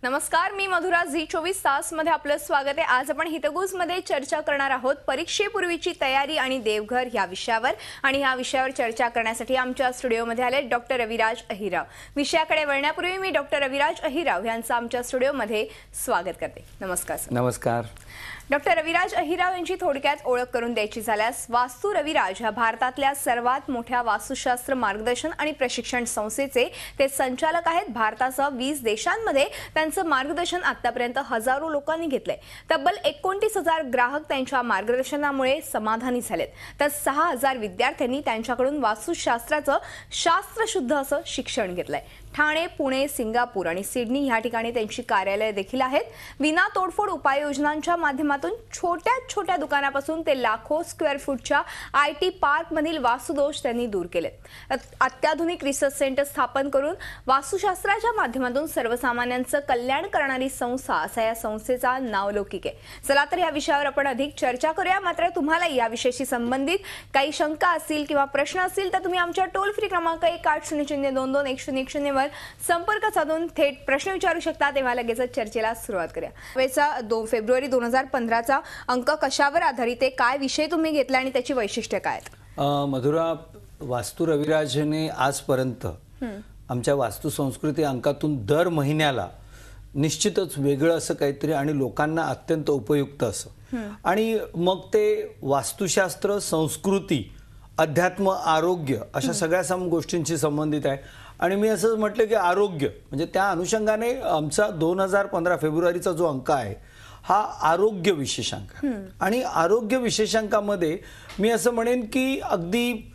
नमस्कार, मी मधुरा. झी24 तास मध्ये आपलं स्वागत आहे. आज आपण हितगुज मध्ये चर्चा करणार आहोत परीक्षेपूर्वीची तयारी आणि देवघर या विषयावर. आणि या विषयावर चर्चा करण्यासाठी आमच्या स्टुडिओमध्ये आले डॉक्टर रविराज अहिराव. विषयाकडे वळण्यापूर्वी मी डॉक्टर रविराज अहिराव यांचं आमच्या स्टुडिओमध्ये स्वागत करते. नमस्कार सर. नमस्कार. डॉक्टर रविराज अहिराव यांची थोडक्यात ओळख करून द्यायची झाल्यास, वास्तू रविराज ह्या भारतातल्या सर्वात मोठ्या वास्तुशास्त्र मार्गदर्शन आणि प्रशिक्षण संस्थेचे ते संचालक आहेत. भारतासह 20 देशांमध्ये त्यांचं मार्गदर्शन आतापर्यंत हजारो लोकांनी घेतलंय. तब्बल 29,000 ग्राहक त्यांच्या मार्गदर्शनामुळे समाधानी झालेत. तर 6,000 विद्यार्थ्यांनी त्यांच्याकडून वास्तुशास्त्राचं शास्त्रशुद्ध असं शिक्षण घेतलंय. ठाणे, पुणे, सिंगापूर आणि सिडनी या ठिकाणी त्यांची कार्यालय देखील आहेत. विना तोडफोड उपाययोजनांच्या माध्यमातून छोट्या छोट्या दुकानापासून ते लाखो स्क्वेअर फूटच्या IT पार्क मधील वास्तुदोष त्यांनी दूर केलेत. अत्याधुनिक रिसर्च सेंटर स्थापन करून वास्तुशास्त्राच्या माध्यमातून सर्वसामान्यांचं कल्याण करणारी संस्था असा या संस्थेचा नावलौकिक आहे. चला तर या विषयावर आपण अधिक चर्चा करूया. मात्र तुम्हाला या विषयाशी संबंधित काही शंका असतील किंवा प्रश्न असतील तर तुम्ही आमच्या टोल फ्री क्रमांक 1800221010 वर संपर्क साधून थेट प्रश्न विचारू शकता. तेव्हा लगेच चर्चेला सुरुवात करूया. 2 फेब्रुवारी 2015चा अंक कशावर आधारित आहे, काय विषय तुम्ही घेतला आणि त्याची वैशिष्ट्य काय आहेत? मधुरा, वास्तू रविराजने आजपर्यंत आमच्या वास्तू संस्कृती अंकातून दर महिन्याला निश्चितच वेगळं असं काहीतरी आणि लोकांना अत्यंत उपयुक्त असं, आणि मग ते वास्तुशास्त्र, संस्कृती, अध्यात्म, आरोग्य अशा सगळ्या गोष्टींशी संबंधित आहे. आणि मी असं म्हटलं की आरोग्य म्हणजे त्या अनुषंगाने आमचा 2015 फेब्रुवारीचा जो अंक आहे हा आरोग्य विशेषांक. आणि आरोग्य विशेषांकामध्ये मी असं म्हणेन की अगदी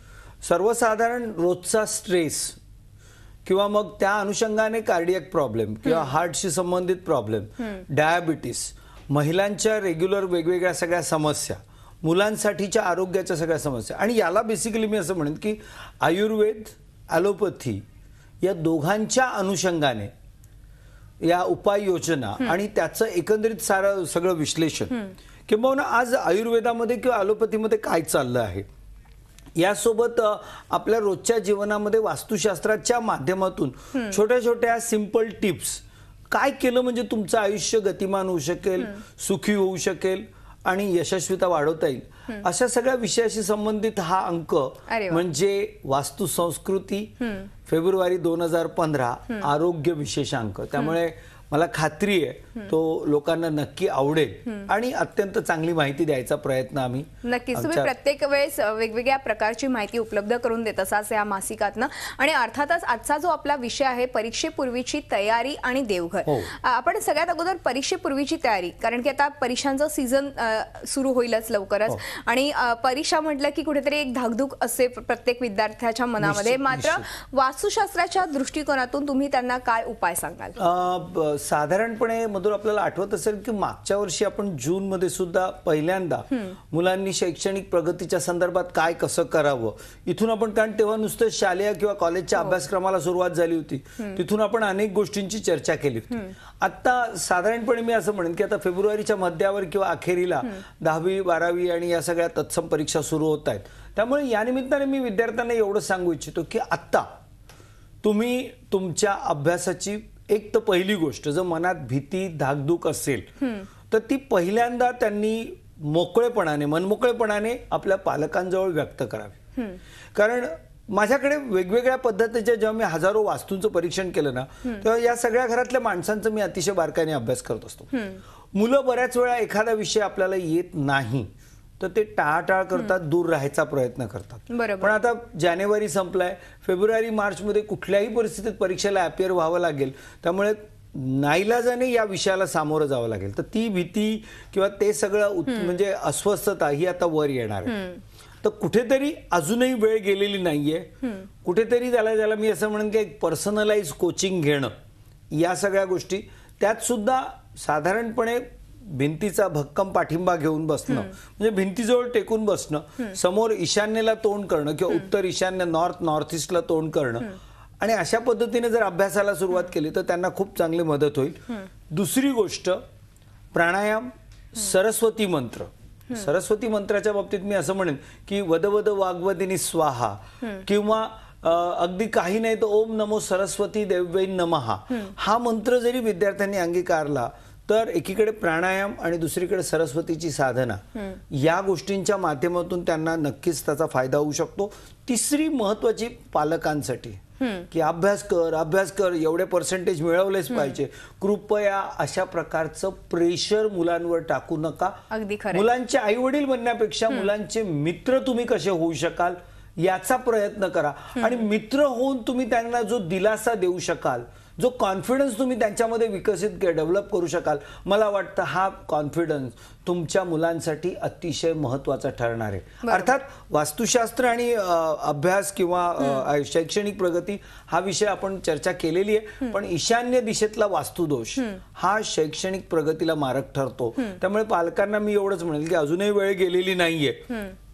सर्वसाधारण रोजचा स्ट्रेस किंवा मग त्या अनुषंगाने कार्डियक प्रॉब्लेम किंवा हार्टशी संबंधित प्रॉब्लेम, डायबिटीस, महिलांच्या रेग्युलर वेगवेगळ्या सगळ्या समस्या, मुलांसाठीच्या आरोग्याच्या सगळ्या समस्या, आणि याला बेसिकली मी असं म्हणेन की आयुर्वेद, ॲलोपॅथी या दोघांच्या अनुषंगाने या उपाययोजना आणि त्याचं एकंदरीत सगळं विश्लेषण, किंवा आज आयुर्वेदामध्ये किंवा ॲलोपॅथीमध्ये काय चाललं आहे, यासोबत आपल्या रोजच्या जीवनामध्ये वास्तुशास्त्राच्या माध्यमातून छोट्या छोट्या सिंपल टिप्स, काय केलं म्हणजे तुमचं आयुष्य गतिमान होऊ शकेल, सुखी होऊ शकेल आणि यशस्वीता वाढवता येईल, अशा सगळ्या विषयाशी संबंधित हा अंक म्हणजे वास्तु संस्कृती फेब्रुवारी 2015 आरोग्य विशेषांक. त्यामुळे मला खात्री आहे तो लोकांना नक्की आवडेल आणि अत्यंत चांगली माहिती द्यायचा प्रयत्न आम्ही नक्कीच. तुम्ही प्रत्येक वेळेस वेगवेगळ्या प्रकारची माहिती उपलब्ध करून देत असाच या मासिकातनं. आणि अर्थातच आजचा जो आपला विषय आहे परीक्षेपूर्वीची तयारी आणि देवघर. आपण सगळ्यात अगोदर परीक्षेपूर्वीची तयारी, कारण की आता परीक्षांचं सीझन सुरू होईलच लवकरच. आणि परीक्षा म्हटलं की कुठेतरी एक धाकधूक असते प्रत्येक विद्यार्थ्याच्या मनामध्ये. मात्र वास्तुशास्त्राच्या दृष्टिकोनातून तुम्ही त्यांना काय उपाय सांगाल? साधारणपणे मधुर, आपल्याला आठवत असेल की मागच्या वर्षी आपण जून मध्ये सुद्धा पहिल्यांदा मुलांनी शैक्षणिक प्रगतीच्या संदर्भात काय कसं करावं इथून आपण, कारण तेव्हा नुसतं शालेय किंवा कॉलेजच्या अभ्यासक्रमाला सुरुवात झाली होती, तिथून आपण अनेक गोष्टींची चर्चा केली होती. आता साधारणपणे मी असं म्हणेन की आता फेब्रुवारीच्या मध्यावर किंवा अखेरीला 10वी 12वी आणि या सगळ्या तत्सम परीक्षा सुरू होत आहेत. त्यामुळे या निमित्ताने मी विद्यार्थ्यांना एवढं सांगू इच्छितो की आता तुम्ही तुमच्या अभ्यासाची एक तर पहिली गोष्ट, जर मनात भीती धाकधूक असेल तर ती पहिल्यांदा त्यांनी मनमोकळेपणाने आपल्या पालकांजवळ व्यक्त करावी. कारण माझ्याकडे वेगवेगळ्या पद्धतीच्या जेव्हा मी हजारो वास्तूंचं परीक्षण केलं ना, तेव्हा या सगळ्या घरातल्या माणसांचं मी अतिशय बारकाईने अभ्यास करत असतो. मुलं बऱ्याच वेळा एखादा विषय आपल्याला येत नाही तर ते टाळाटाळ करतात, दूर राहायचा प्रयत्न करतात. पण आता जानेवारी संपलाय, फेब्रुवारी मार्च मध्ये कुठल्याही परिस्थितीत परीक्षेला अपिअर व्हावं लागेल, त्यामुळे नाईलाजाने या विषयाला सामोरं जावं लागेल. तर ती भीती किंवा ते सगळं म्हणजे अस्वस्थता ही आता वर येणार आहे. तर कुठेतरी अजूनही वेळ गेलेली नाहीये. कुठेतरी त्याला मी असं म्हणेन की एक पर्सनलाइज कोचिंग घेणं, या सगळ्या गोष्टी, त्यात सुद्धा साधारणपणे भिंतीचा भक्कम पाठिंबा घेऊन बसणं, म्हणजे भिंतीजवळ टेकून बसणं, समोर ईशान्येला तोंड करणं किंवा उत्तर ईशान्य नॉर्थ ईस्टला तोंड करणं, आणि अशा पद्धतीने जर अभ्यासाला सुरुवात केली तर त्यांना खूप चांगली मदत होईल. दुसरी गोष्ट, प्राणायाम, सरस्वती मंत्र. सरस्वती मंत्राच्या बाबतीत मी असं म्हणेन की वद वद वाग्वदिनी स्वाहा किंवा अगदी काही नाही तर ओम नमो सरस्वती देव्यै नमः हा मंत्र जरी विद्यार्थ्यांनी अंगीकारला तर एकीकडे प्राणायाम आणि दुसरीकडे सरस्वतीची साधना या गोष्टींच्या माध्यमातून त्यांना नक्कीच त्याचा फायदा होऊ शकतो. तिसरी महत्वाची पालकांसाठी की अभ्यास कर एवढे पर्सेंटेज मिळवलेच पाहिजे. कृपया अशा प्रकारचं प्रेशर मुलांवर टाकू नका. अगदी खरं. मुलांचे आई वडील बनण्यापेक्षा मुलांचे मित्र तुम्ही कसे होऊ शकाल याचा प्रयत्न करा आणि मित्र होऊन तुम्ही त्यांना जो दिलासा देऊ शकाल, जो कॉन्फिडन्स तुम्ही त्यांच्यामध्ये विकसित डेव्हलप करू शकाल, मला वाटतं हा कॉन्फिडन्स तुमच्या मुलांसाठी अतिशय महत्वाचा ठरणार आहे. अर्थात वास्तुशास्त्र आणि अभ्यास किंवा शैक्षणिक प्रगती हा विषय आपण चर्चा केलेली आहे, पण ईशान्य दिशेतला वास्तुदोष हा शैक्षणिक प्रगतीला मारक ठरतो. त्यामुळे पालकांना मी एवढंच म्हणेल की अजूनही वेळ गेलेली नाहीये.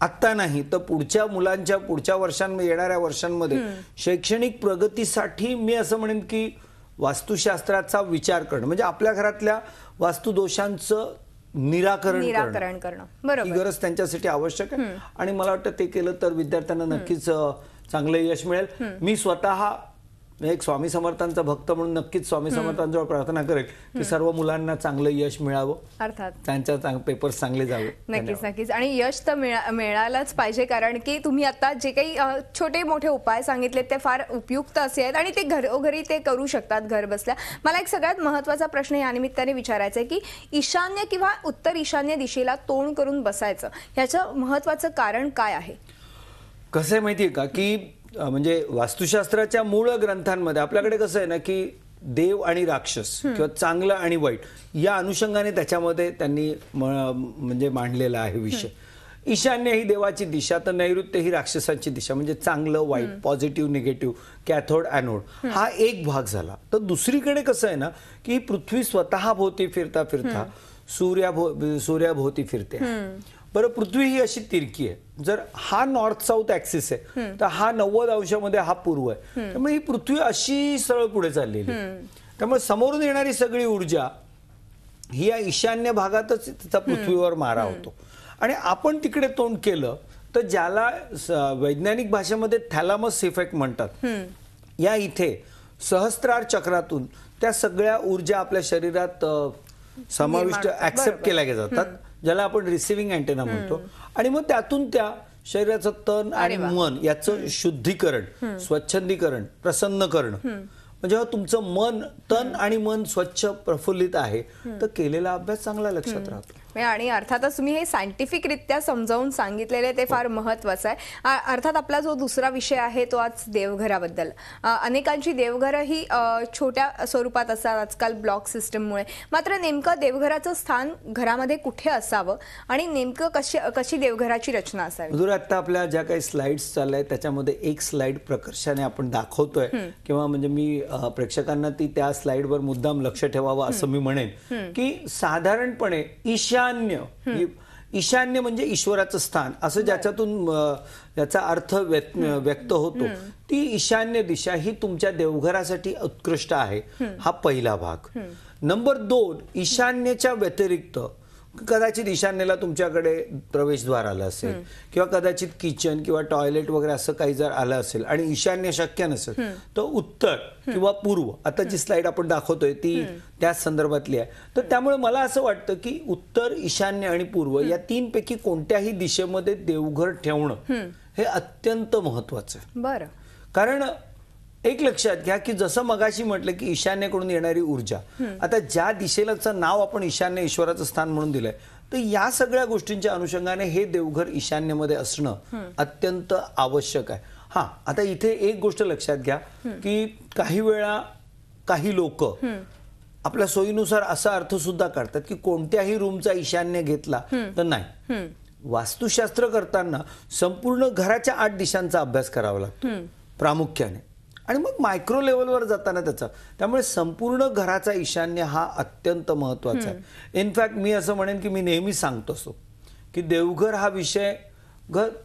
आत्ता नाही तर पुढच्या मुलांच्या पुढच्या वर्षांमध्ये येणाऱ्या वर्षांमध्ये शैक्षणिक प्रगतीसाठी मी असं म्हणेन की वास्तुशास्त्राचा विचार करणं म्हणजे आपल्या घरातल्या वास्तुदोषांचं निराकरण करणं बरोबर ही गरज त्यांच्यासाठी आवश्यक आहे. आणि मला वाटतं ते केलं तर विद्यार्थ्यांना नक्कीच चांगलं यश मिळेल. मी स्वतः एक स्वामी समर्थांचा भक्त म्हणून नक्कीच स्वामी समर्थांजवळ प्रार्थना करेल की सर्व मुलांना चांगलं यश मिळावं, अर्थात त्यांच्या पेपर्स चांगले जावे. नक्कीच आणि यश तर मिळालंच पाहिजे, कारण की तुम्ही आता जे काही छोटे मोठे उपाय सांगितले ते फार उपयुक्त असे आहेत आणि ते घरोघरी ते करू शकतात घर बसल्या. मला एक सगळ्यात महत्त्वाचा प्रश्न या निमित्ताने विचारायचा आहे की ईशान्य किंवा उत्तर ईशान्य दिशेला तोंड करून बसायचं ह्याचं महत्त्वाचं कारण काय आहे? कसं आहे माहितीये का की म्हणजे वास्तुशास्त्राच्या मूळ ग्रंथांमध्ये आपल्याकडे कसं आहे ना की देव आणि राक्षस किंवा चांगलं आणि वाईट या अनुषंगाने त्याच्यामध्ये त्यांनी म्हणजे मांडलेला आहे विषय. ईशान्य ही देवाची दिशा तर नैऋत्य ही राक्षसांची दिशा, म्हणजे चांगलं वाईट, पॉझिटिव्ह निगेटिव्ह, कॅथोड ॲनोड हा एक भाग झाला. तर दुसरीकडे कसं आहे ना की पृथ्वी स्वतः भोवती फिरता फिरता सूर्याभोवती फिरते. बरं, पृथ्वी ही अशी तिरकी आहे. जर हा नॉर्थ साऊथ ऍक्सिस आहे तर हा 90 अंशामध्ये हा पूर्व आहे. त्यामुळे ही पृथ्वी अशी सरळ पुढे चाललेली. त्यामुळे समोरून येणारी सगळी ऊर्जा ही या ईशान्य भागातच तिचा पृथ्वीवर मारा होतो आणि आपण तिकडे तोंड केलं तर ज्याला वैज्ञानिक भाषेमध्ये थॅलामस इफेक्ट म्हणतात, या इथे सहस्त्रार चक्रातून त्या सगळ्या ऊर्जा आपल्या शरीरात समाविष्ट ऍक्सेप्ट केल्या जातात, ज्याला आपण रिसिव्हिंग अँटेना म्हणतो. आणि मग त्यातून त्या शरीराचं तन आणि मन याचं शुद्धीकरण, स्वच्छंदीकरण, प्रसन्न करणं. जेव्हा तुमचं मन, तन आणि मन स्वच्छ प्रफुल्लित आहे तर केलेला अभ्यास चांगला लक्षात राहतो. आणि अर्थातच तुम्ही हे सायंटिफिक रित्या समजावून सांगितलेले ते फार महत्त्वाचं आहे. अर्थात आपला जो दुसरा विषय आहे तो आज देवघराबद्दल. अनेकांची देवघरं ही छोट्या स्वरूपात असतात आजकाल ब्लॉक सिस्टममुळे. मात्र नेमकं देवघराचं स्थान घरामध्ये कुठे असावं आणि नेमकं कशी देवघराची रचना असावी? आता आपल्या ज्या काही स्लाइड्स चालल्या त्याच्यामध्ये एक स्लाइड प्रकर्षाने आपण दाखवतोय किंवा म्हणजे मी प्रेक्षकांना ती त्या स्लाइडवर मुद्दाम लक्ष ठेवावं असं मी म्हणेन की साधारणपणे ईशान्य म्हणजे ईश्वराचं स्थान असं ज्याच्यातून याचा अर्थ व्यक्त होतो, ती ईशान्य दिशा ही तुमच्या देवघरासाठी उत्कृष्ट आहे. हा पहिला भाग. नंबर 2, ईशान्येच्या व्यतिरिक्त कदाचित ईशान्येला तुमच्याकडे प्रवेशद्वार आलं असेल किंवा कदाचित किचन किंवा टॉयलेट वगैरे असं काही जर आलं असेल आणि ईशान्य शक्य नसेल तर उत्तर किंवा पूर्व, आता जी स्लाइड आपण दाखवतोय ती त्याच संदर्भातली आहे. तर त्यामुळे मला असं वाटतं की उत्तर, ईशान्य आणि पूर्व या 3 पैकी कोणत्याही दिशेमध्ये देवघर ठेवणं हे अत्यंत महत्वाचं आहे. बरं, कारण एक लक्षात घ्या की जसं मगाशी म्हटलं की ईशान्येकडून येणारी ऊर्जा, आता ज्या दिशेलाचं नाव आपण ईशान्य ईश्वराचं स्थान म्हणून दिलंय तर या सगळ्या गोष्टींच्या अनुषंगाने हे देवघर ईशान्येमध्ये असणं अत्यंत आवश्यक आहे. हा, आता इथे एक गोष्ट लक्षात घ्या की काही वेळा काही लोक आपल्या सोयीनुसार असा अर्थ सुद्धा काढतात की कोणत्याही रूमचा ईशान्य घेतला तर नाही. वास्तुशास्त्र करताना संपूर्ण घराच्या 8 दिशांचा अभ्यास करावा लागतो प्रामुख्याने आणि मग मायक्रो लेवलवर जाताना त्याचा. त्यामुळे संपूर्ण घराचा ईशान्य हा अत्यंत महत्वाचा आहे. इनफॅक्ट मी असं म्हणेन की मी नेहमी सांगतो असो की देवघर हा विषय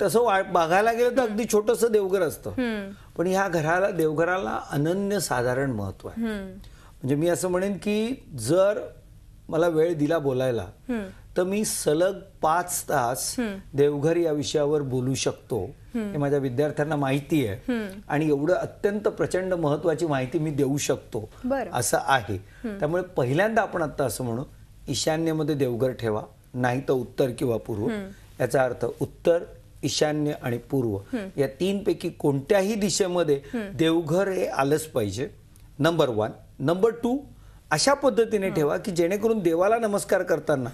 तसं बघायला गेलं तर अगदी छोटंसं देवघर असतं, पण ह्या देवघराला अनन्य साधारण महत्व आहे. म्हणजे मी असं म्हणेन की जर मला वेळ दिला बोलायला तर मी सलग 5 तास देवघर या विषयावर बोलू शकतो. हे माझ्या विद्यार्थ्यांना माहिती आहे आणि एवढं अत्यंत प्रचंड महत्वाची माहिती मी देऊ शकतो असं आहे. त्यामुळे पहिल्यांदा आपण आता असं म्हणू, ईशान्येमध्ये देवघर ठेवा, नाही तर उत्तर किंवा पूर्व. याचा अर्थ उत्तर, ईशान्य आणि पूर्व या 3 पैकी कोणत्याही दिशेमध्ये देवघर हे आलंच पाहिजे. नंबर 1. नंबर 2, अशा पद्धतीने ठेवा की जेणेकरून देवाला नमस्कार करताना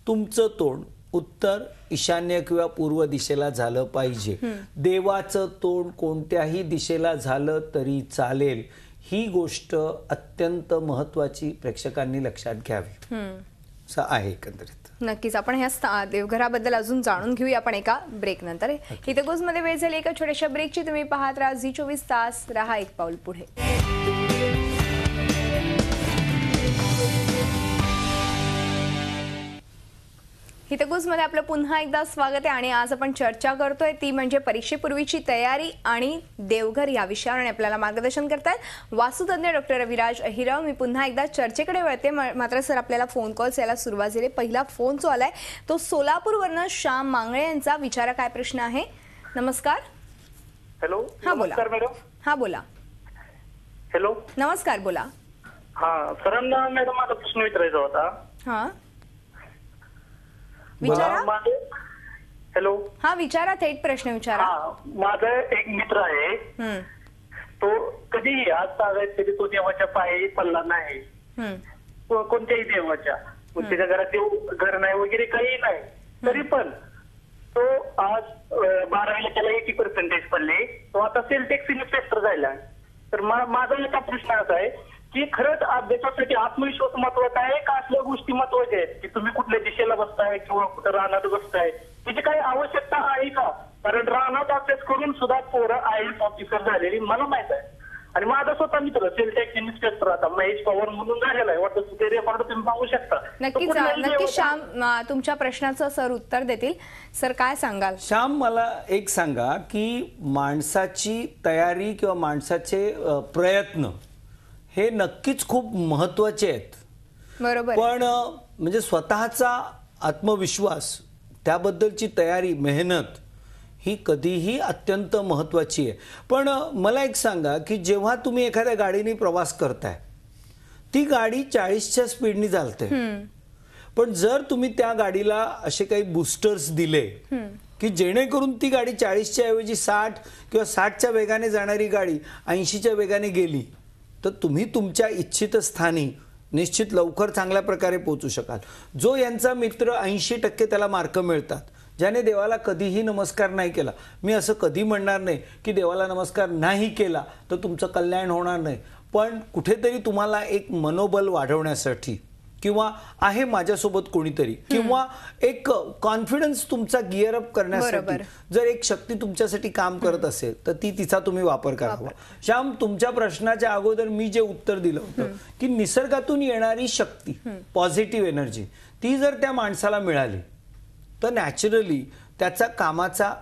तुमचं तोंड उत्तर, ईशान्य किंवा पूर्व दिशेला झालं पाहिजे. देवाचं तोंड कोणत्याही दिशेला झालं तरी चालेल. ही गोष्ट अत्यंत महत्वाची प्रेक्षकांनी लक्षात घ्यावी. असं आहे एकंदरीत. नक्कीच आपण ह्या देवघराबद्दल अजून जाणून घेऊया आपण एका ब्रेक नंतर. हितगुज मध्ये वेळ झाली एका छोट्याशा ब्रेकची. तुम्ही पाहत राहा झी 24 तास, रहा एक पाऊल पुढे. हितगुज मध्ये आपलं पुन्हा एकदा स्वागत आहे आणि आज आपण चर्चा करतोय ती म्हणजे परीक्षेपूर्वीची तयारी आणि देवघर या विषयावर. आणि आपल्याला मार्गदर्शन करतायत वास्तुतज्ञ डॉक्टर रविराज अहिराव. मी पुन्हा एकदा चर्चेकडे वळते. मात्र सर आपल्याला फोन कॉल्स यायला सुरुवात झाली. पहिला फोन जो आलाय तो सोलापूरवरनं श्याम मांगळे यांचा. विचारा काय प्रश्न आहे. नमस्कार. हॅलो. हा बोला मॅडम. हा बोला. हॅलो. नमस्कार बोला. हा सरांना मॅडम माझा प्रश्न विचारायचा होता. हा विचारा. हॅलो. हा विचारा, थेट प्रश्न विचारा. माझा एक मित्र आहे, तो कधीही आज तागायत कधी तो देवाच्या पायी पडला नाही, कोणत्याही देवाच्या. त्याच्या घरात देव घर नाही वगैरे काही नाही, तरी पण तो आज 12वीला त्याला 80% पडले. तो आता सेलटेक्स इन्स्पेक्टर झाला. तर माझा एक प्रश्न असा आहे की खरंच अभ्यासासाठी आत्मविश्वास महत्वाचा आहे का असल्या गोष्टी महत्वाच्या आहेत की तुम्ही कुठल्या दिशेला बसताय किंवा कुठं रानात बसताय त्याची काही आवश्यकता आहे का? कारण रानात अभ्यास करून सुद्धा पोरं IAS ऑफिसर झालेली मला माहित आहे. आणि माझा स्वतः मित्र सेलटेक्स इन्स्पेक्टर आता महेश पवार म्हणून झालेला आहे. वाटतं ते रेकॉर्ड तुम्ही पाहू शकता. नक्कीच श्याम, तुमच्या प्रश्नाचं सर उत्तर देतील. सर काय सांगाल? श्याम, मला एक सांगा की माणसाची तयारी किंवा माणसाचे प्रयत्न हे नक्कीच खूप महत्वाचे आहेत. बरोबर. पण म्हणजे स्वतःचा आत्मविश्वास, त्याबद्दलची तयारी, मेहनत ही कधीही अत्यंत महत्वाची आहे. पण मला एक सांगा की जेव्हा तुम्ही एखाद्या गाडीने प्रवास करताय, ती गाडी 40च्या स्पीडनी चालते, पण जर तुम्ही त्या गाडीला असे काही बूस्टर्स दिले की जेणेकरून ती गाडी 40च्या ऐवजी 60 किंवा 60च्या वेगाने जाणारी गाडी 80च्या वेगाने गेली, तर तुम्ही तुमच्या इच्छित स्थानी निश्चित लवकर चांगल्या प्रकारे पोहोचू शकाल. जो यांचा मित्र 80% त्याला मार्क मिळतात, ज्याने देवाला कधीही नमस्कार नाही केला. मी असं कधी म्हणणार नाही की देवाला नमस्कार नाही केला तर तुमचं कल्याण होणार नाही, पण कुठेतरी तुम्हाला एक मनोबल वाढवण्यासाठी किंवा आहे माझ्यासोबत कोणीतरी किंवा एक कॉन्फिडन्स तुमचा गिअर अप करण्यासाठी जर एक शक्ती तुमच्यासाठी काम करत असेल तर ती तिचा तुम्ही वापर करावा. श्याम, तुमच्या प्रश्नाच्या अगोदर मी जे उत्तर दिलं होतं की निसर्गातून येणारी शक्ती, पॉझिटिव्ह एनर्जी, ती जर त्या माणसाला मिळाली तर नॅचरली त्याचा कामाचा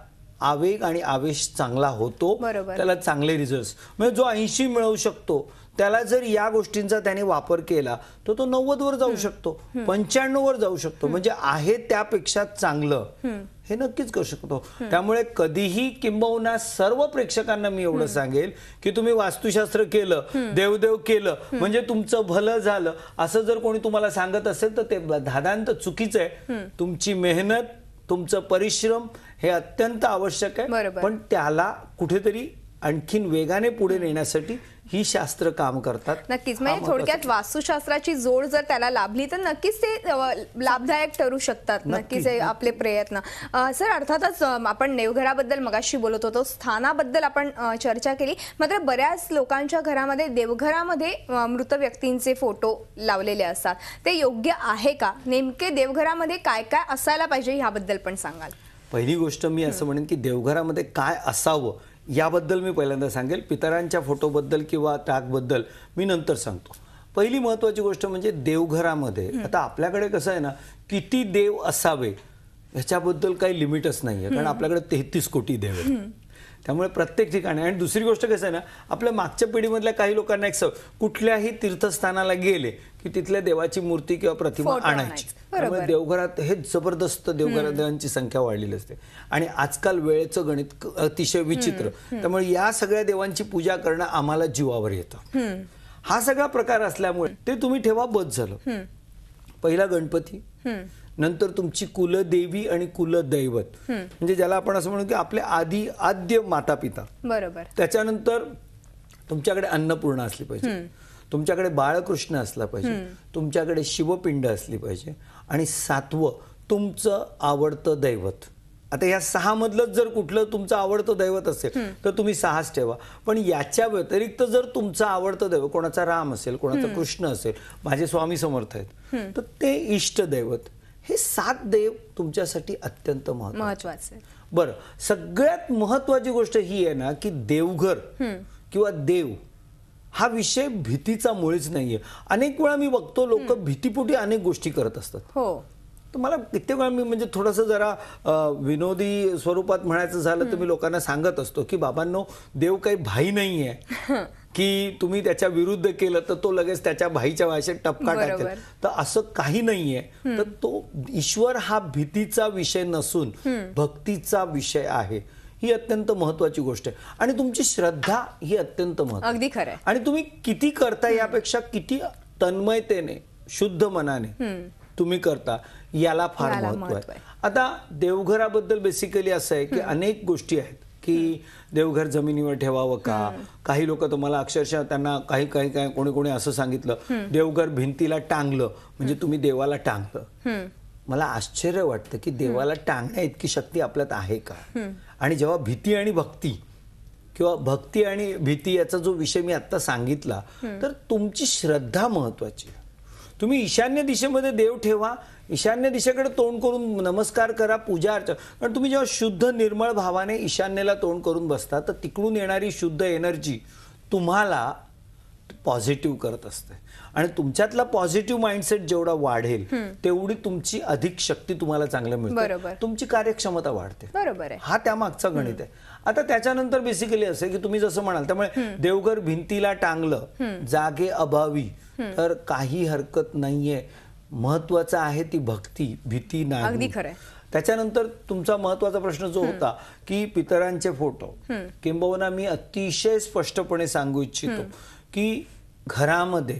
आवेग आणि आवेश चांगला होतो, त्याला चांगले रिझल्ट्स. म्हणजे जो 80 मिळवू शकतो त्याला जर या गोष्टींचा त्याने वापर केला तर तो 90 वर जाऊ शकतो, 95 वर जाऊ शकतो. म्हणजे आहे त्यापेक्षा चांगलं हे नक्कीच करू शकतो. त्यामुळे कधीही, किंबहुना सर्व प्रेक्षकांना मी एवढं सांगेल की तुम्ही वास्तुशास्त्र केलं, देवदेव केलं म्हणजे तुमचं भलं झालं असं जर कोणी तुम्हाला सांगत असेल तर ते धादांत चुकीचं आहे. तुमची मेहनत, तुमचं परिश्रम हे अत्यंत आवश्यक आहे, पण त्याला कुठेतरी आणखीन वेगाने पुढे नेण्यासाठी ही शास्त्र काम करतात. नक्कीच. म्हणजे थोडक्यात वास्तुशास्त्राची जोड जर त्याला लाभली तर नक्कीच ते लाभदायक ठरू शकतात. नक्कीच आपले प्रयत्न. सर, अर्थातच आपण देवघराबद्दल मगाशी बोलत होतो, स्थानाबद्दल आपण चर्चा केली. मात्र बऱ्याच लोकांच्या घरामध्ये देवघरामध्ये मृत व्यक्तींचे फोटो लावलेले असतात. ते योग्य आहे का? नेमके देवघरामध्ये काय काय असायला पाहिजे याबद्दल पण सांगाल? पहिली गोष्ट मी असं म्हणेन की देवघरामध्ये काय असावं याबद्दल मी पहिल्यांदा सांगेल. पितरांच्या फोटोबद्दल किंवा त्यागबद्दल मी नंतर सांगतो. पहिली महत्त्वाची गोष्ट म्हणजे देवघरामध्ये आता आपल्याकडे कसं आहे ना, किती देव असावे ह्याच्याबद्दल काही लिमिटच नाही आहे, कारण आपल्याकडे 33 कोटी देव आहेत. त्यामुळे प्रत्येक ठिकाणी. आणि दुसरी गोष्ट कसं आहे ना, आपल्या मागच्या पिढीमधल्या काही लोकांना एक कुठल्याही तीर्थस्थानाला गेले की तिथल्या देवाची मूर्ती किंवा प्रतिमा फोटो आणायची. आणायचे. त्यामुळे देवघरात हे जबरदस्त देवघरांची संख्या वाढलेली असते. आणि आजकाल वेळेचं गणित अतिशय विचित्र, त्यामुळे या सगळ्या देवांची पूजा करणं आम्हाला जीवावर येतं. हा सगळा प्रकार असल्यामुळे ते तुम्ही ठेवा, बस झालं. पहिला गणपती, नंतर तुमची कुलदेवी आणि कुलदैवत, म्हणजे ज्याला आपण असं म्हणू की आपले आद्य माता पिता. बरोबर. त्याच्यानंतर तुमच्याकडे अन्नपूर्णा असली पाहिजे, तुमच्याकडे बाळकृष्ण असला पाहिजे, तुमच्याकडे शिवपिंड असली पाहिजे, आणि 7वं तुमचं आवडतं दैवत. आता या 6 मधलंच जर कुठलं तुमचं आवडतं दैवत असेल तर तुम्ही 6च ठेवा. पण याच्या व्यतिरिक्त जर तुमचं आवडतं दैवत कोणाचा राम असेल, कोणाचा कृष्ण असेल, माझे स्वामी समर्थ आहेत, तर ते इष्ट दैवत, हे 7 देव तुमच्यासाठी अत्यंत महत्त्वाचे. बरं, सगळ्यात महत्वाची गोष्ट ही आहे ना की देवघर किंवा देव हा विषय भीतीचा मुळीच नाहीये. अनेक वेळा मी बघतो लोक भीतीपोटी अनेक गोष्टी करत असतात. हो. तर मला कित्येक वेळा मी म्हणजे थोडंसं जरा विनोदी स्वरूपात म्हणायचं झालं तर मी लोकांना सांगत असतो की बाबांनो, देव काही भाई नाहीये की तुम्ही त्याच्या विरुद्ध केलं तर तो लगेच त्याच्या भाईच्या भाषेत टपका टाकेल. तर असं काही नाहीये. तर तो ईश्वर हा भीतीचा विषय नसून भक्तीचा विषय आहे. ही अत्यंत महत्वाची गोष्ट आहे. आणि तुमची श्रद्धा ही अत्यंत महत्वाची. अगदी खरं आहे. आणि तुम्ही किती करता यापेक्षा किती तन्मयतेने, शुद्ध मनाने तुम्ही करता याला फार महत्व आहे. आता देवघराबद्दल बेसिकली असं आहे की अनेक गोष्टी आहेत की देवघर जमिनीवर ठेवावं का. काही लोक तुम्हाला अक्षरशः त्यांना काही कोणी असं सांगितलं देवघर भिंतीला टांगलं म्हणजे तुम्ही देवाला टांगलं. मला आश्चर्य वाटतं की देवाला टांगण्या इतकी शक्ती आपल्यात आहे का. आणि जेव्हा भीती आणि भक्ती किंवा भक्ती आणि भीती याचा जो विषय मी आता सांगितला, तर तुमची श्रद्धा महत्वाची आहे. तुम्ही ईशान्य दिशेमध्ये देव ठेवा, ईशान्य दिशेकडे तोंड करून नमस्कार करा, पूजा अर्चा. कारण तुम्ही जेव्हा शुद्ध निर्मळ भावाने ईशान्येला तोंड करून बसता तर तिकडून येणारी शुद्ध एनर्जी तुम्हाला पॉझिटिव्ह करत असते. आणि तुमच्यातला पॉझिटिव्ह माइंडसेट जेवढा वाढेल तेवढी तुमची अधिक शक्ती तुम्हाला चांगल्या मिळते, तुमची कार्यक्षमता वाढते. बरोबर आहे. हा त्यामागचा गणित आहे. आता त्याच्यानंतर बेसिकली असं की तुम्ही जसं म्हणाल, त्यामुळे देवघर भिंतीला टांगलं जागे अभावी तर काही हरकत नाहीये. महत्वाचं आहे ती भक्ती, भीती नाही. अगदी खरं. त्याच्यानंतर तुमचा महत्वाचा प्रश्न जो होता की पितरांचे फोटो, किंबहुना मी अतिशय स्पष्टपणे सांगू इच्छितो की घरामध्ये,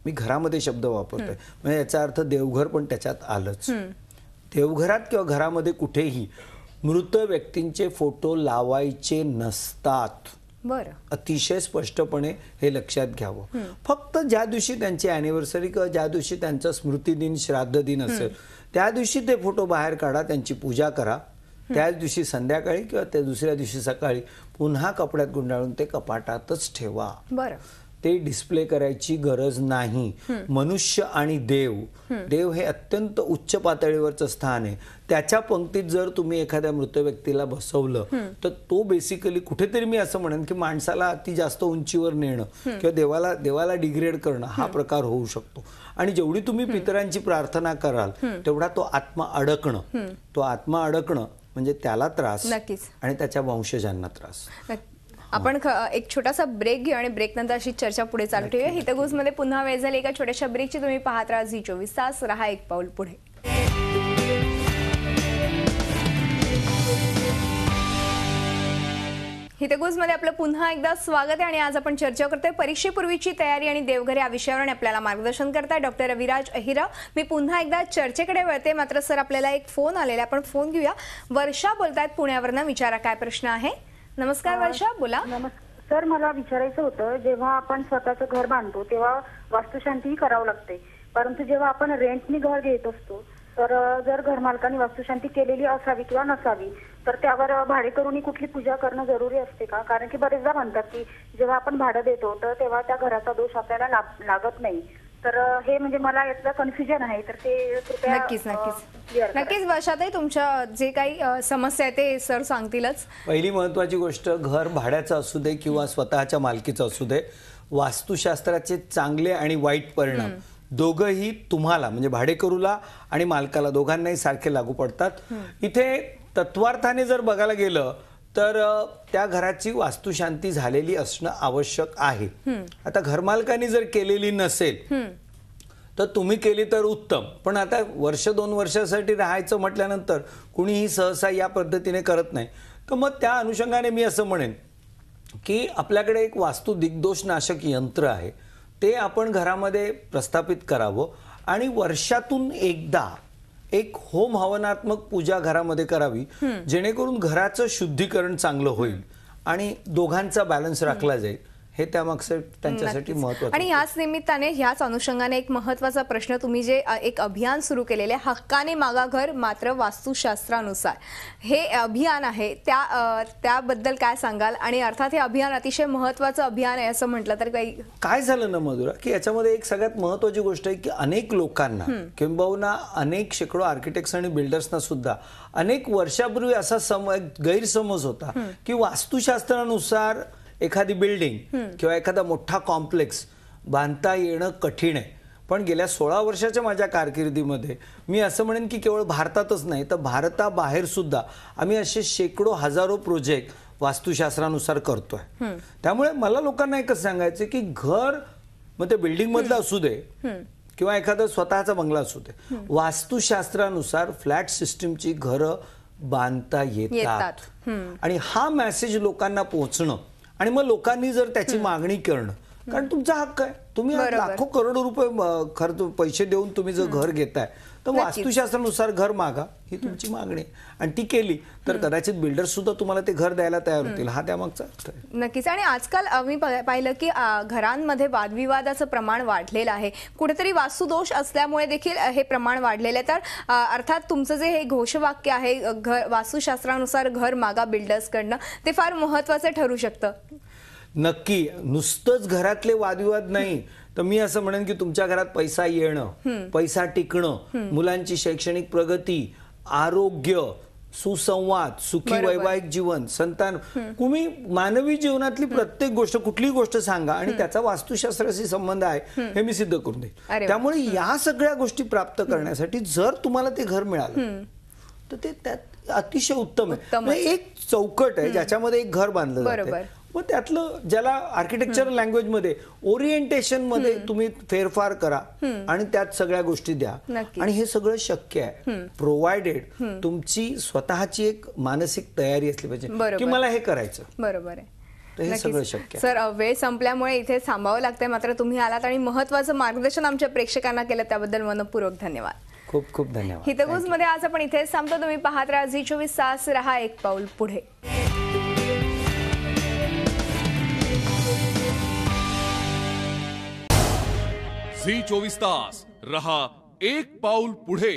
मी घरामध्ये शब्द वापरतोय म्हणजे याचा अर्थ देवघर पण त्याच्यात आलंच. देवघरात किंवा घरामध्ये कुठेही मृत व्यक्तींचे फोटो लावायचे नसतात. बरं. अतिशय स्पष्टपणे हे लक्षात घ्यावं. फक्त ज्या दिवशी त्यांची अॅनिव्हर्सरी किंवा ज्या दिवशी त्यांचा स्मृतिदिन, श्राद्ध दिन असेल त्या दिवशी ते फोटो बाहेर काढा, त्यांची पूजा करा. त्याच दिवशी संध्याकाळी किंवा त्या दुसऱ्या दिवशी सकाळी पुन्हा कपड्यात गुंडाळून ते कपाटातच ठेवा. बरं. ते डिस्प्ले करायची गरज नाही. मनुष्य आणि देव हे अत्यंत उच्च पातळीवरचं स्थान आहे. त्याच्या पंक्तीत जर तुम्ही एखाद्या मृत व्यक्तीला बसवलं तर तो बेसिकली कुठेतरी मी असं म्हणेन की माणसाला अति जास्त उंचीवर नेणं किंवा देवाला डिग्रेड करणं हा प्रकार होऊ शकतो. आणि जेवढी तुम्ही पितरांची प्रार्थना कराल तेवढा तो आत्मा अडकणं म्हणजे त्याला त्रास आणि त्याच्या वंशजांना त्रास. आपण एक छोटासा ब्रेक घेऊ आणि ब्रेक नंतर अशी चर्चा पुढे चालू ठेवूया. हितगुज मध्ये पुन्हा वेळ झाली एका छोट्याशा ब्रेकची. तुम्ही पाहत राहा झी24 तास, रहा एक पाऊल पुढे. हितगुज मध्ये आपलं पुन्हा एकदा स्वागत आहे. आणि आज आपण चर्चा करतोय परीक्षेपूर्वीची तयारी आणि देवघर या विषयावर. आणि आपल्याला मार्गदर्शन करताय डॉक्टर रविराज अहिरा. मी पुन्हा एकदा चर्चेकडे वळते, मात्र सर आपल्याला एक फोन आलेला, आपण फोन घेऊया. वर्षा बोलतायत पुण्यावरनं. विचारा काय प्रश्न आहे. नमस्कार वर्षा, बोला. सर, मला विचारायचं होतं, जेव्हा आपण स्वतःचं घर बांधतो तेव्हा वास्तुशांतीही करावं लागते, परंतु जेव्हा आपण रेंटनी घर घेत असतो तर जर घरमालकांनी वास्तुशांती केलेली असावी किंवा नसावी तर त्यावर भाडेकरूंनी कुठली पूजा करणं जरुरी असते का? कारण की बरेचदा म्हणतात की जेव्हा आपण भाडं देतो तर तेव्हा त्या घराचा दोष आपल्याला लागत नाही. तर हे म्हणजे मला यातलं कन्फ्युजन आहे, तर ते कृपया नक्कीच वर्षाताई तुमच्या जे काही समस्या आहे ते सर सांगतीलच. पहिली महत्वाची गोष्ट, घर भाड्याचं असू दे किंवा स्वतःच्या मालकीचं असू दे, वास्तुशास्त्राचे चांगले आणि वाईट परिणाम दोघंही तुम्हाला म्हणजे भाडेकरूला आणि मालकाला दोघांनाही सारखे लागू पडतात. इथे तत्वार्थाने जर बघायला गेलं तर त्या घराची वास्तुशांती झालेली असणं आवश्यक आहे. आता घरमालकाने जर केलेली नसेल तर तुम्ही केली तर उत्तम, पण आता वर्ष 2 वर्षासाठी राहायचं म्हटल्यानंतर कुणीही सहसा या पद्धतीने करत नाही. तर मग त्या अनुषंगाने मी असं म्हणेन की आपल्याकडे एक वास्तू दिग्दोषनाशक यंत्र आहे, ते आपण घरामध्ये प्रस्थापित करावं आणि वर्षातून एकदा एक होम हवनात्मक पूजा घरामध्ये करावी, जेणेकरून घराचं शुद्धीकरण चांगलं होईल आणि दोघांचा बॅलन्स राखला जाईल. हे त्यामागचं त्यांच्यासाठी महत्त्वाचं. आणि याच निमित्ताने ह्याच अनुषंगाने एक महत्त्वाचा प्रश्न, तुम्ही जे एक अभियान सुरू केलेले हक्काने मागा घर मात्र वास्तुशास्त्रानुसार, हे अभियान आहे त्याबद्दल काय सांगाल? आणि अर्थात हे अभियान अतिशय महत्त्वाचं अभियान आहे असं म्हटलं तर काही काय झालं ना मधुरा, की याच्यामध्ये एक सगळ्यात महत्त्वाची गोष्ट आहे की अनेक लोकांना किंबहुना अनेक शेकडो आर्किटेक्ट्स आणि बिल्डर्सना सुद्धा अनेक वर्षापूर्वी असा गैरसमज होता की वास्तुशास्त्रानुसार एखादी बिल्डिंग किंवा एखादा मोठा कॉम्प्लेक्स बांधता येणं कठीण आहे. पण गेल्या 16 वर्षाच्या माझ्या कारकिर्दीमध्ये मी असं म्हणेन की केवळ भारतातच नाही तर भारताबाहेर सुद्धा आम्ही असे शेकडो हजारो प्रोजेक्ट वास्तुशास्त्रानुसार करतोय. त्यामुळे मला लोकांना एकच सांगायचं की घर मग ते बिल्डिंग मधलं असू दे किंवा एखादा स्वतःचा बंगला असू दे, वास्तुशास्त्रानुसार फ्लॅट सिस्टीमची घरं बांधता येतात. आणि हा मेसेज लोकांना पोहोचणं आणि मग लोकांनी जर त्याची मागणी करणं, कारण तुमचा हक्क आहे, तुम्ही लाखो करोडो रुपये खर्च पैसे देऊन तुम्ही जर घर घेताय तर वास्तुशास्त्रानुसार घर मागा, ही तुमची मागणी आहे. आणि ती केली तर कदाचित बिल्डर सुद्धा तुम्हाला ते घर द्यायला तयार होतील. हा त्यामागचा अर्थ आहे. नक्कीच. आणि आजकाल आम्ही पाहिलं की घरांमध्ये वादविवादाचं प्रमाण वाढलेलं आहे. कुठेतरी वास्तुदोष असल्यामुळे देखील हे प्रमाण वाढलेलं आहे. तर अर्थात तुमचं जे हे घोषवाक्य आहे वास्तुशास्त्रानुसार घर मागा बिल्डर्सकडनं, ते फार महत्त्वाचं ठरू शकतं. नक्की. नुसतंच घरातले वादविवाद नाही तर मी असं म्हणेन की तुमच्या घरात पैसा येणं, पैसा टिकणं, मुलांची शैक्षणिक प्रगती, आरोग्य, सुसंवाद, सुखी वैवाहिक जीवन, संतान, तुम्ही मानवी जीवनातली प्रत्येक गोष्ट, कुठलीही गोष्ट सांगा आणि त्याचा वास्तुशास्त्राशी संबंध आहे हे मी सिद्ध करून देईन. त्यामुळे या सगळ्या गोष्टी प्राप्त करण्यासाठी जर तुम्हाला ते घर मिळालं तर ते त्यात अतिशय उत्तम आहे. एक चौकट आहे ज्याच्यामध्ये एक घर बांधलं जातं, मग त्यातलं ज्याला आर्किटेक्चरल लँग्वेज मध्ये ओरिएंटेशन मध्ये तुम्ही फेरफार करा आणि त्यात सगळ्या गोष्टी द्या. आणि हे सगळं शक्य आहे प्रोव्हाइडेड तुमची स्वतःची एक मानसिक तयारी असली पाहिजे की मला हे करायचं. बरोबर आहे. हे सगळं शक्य. सर, वेळ संपल्यामुळे इथे थांबावं लागतंय, मात्र तुम्ही आलात आणि महत्त्वाचं मार्गदर्शन आमच्या प्रेक्षकांना केलं त्याबद्दल मनपूर्वक धन्यवाद. खूप खूप धन्यवाद. हितगुज मध्ये आज आपण इथे थांबतो. तुम्ही पाहत राहा झी24 तास, रहा एक पाऊल पुढे. झी24 तास, रहा एक पाऊल पुढे.